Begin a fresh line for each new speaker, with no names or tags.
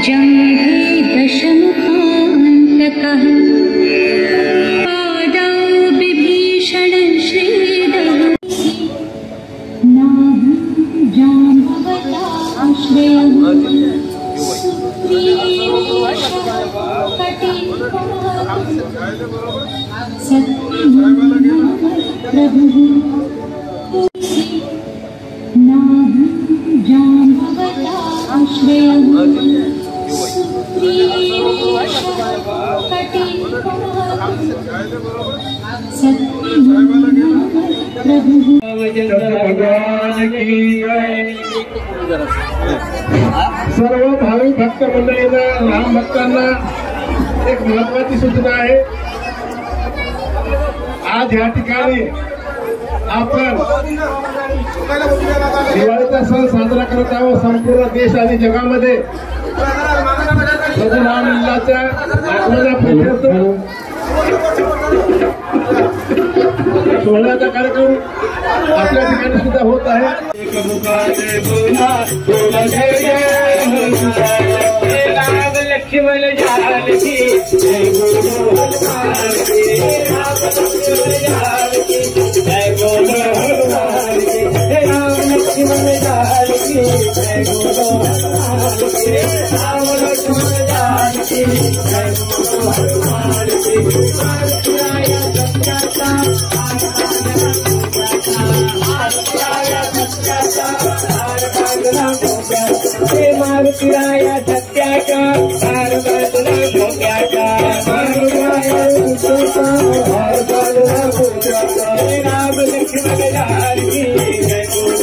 जम्भे दशमुखान्तकः पादौ विभीषण श्रीदः नाहं जाम्बवताश्रयः प्रभुः नाहं जाम्बवताश्रयः
भगवान की जय। सर्व भाविक भक्त मंडळींना, राम भक्तांना एक महत्वाची सूचना आहे। आज या ठिकाणी आपण दिवाळीचा सण साजरा करत आहोत। संपूर्ण देश आणि जगामध्ये प्रभू रामलीलाच्या आगमनापर्यंत सोहळ्याचा कार्यक्रम आपल्या ठिकाणी सुद्धा होत आहे। राम लक्ष्मण जानकी जय बोलो हनुमान की, राम लक्ष्मण जानकी जय बोलो हनुमान की, राम लक्ष्मण जानकी जय बोलो हनुमान की, राम लक्ष्मण जानकी जय बोलो हनुमान की। मारुतिराया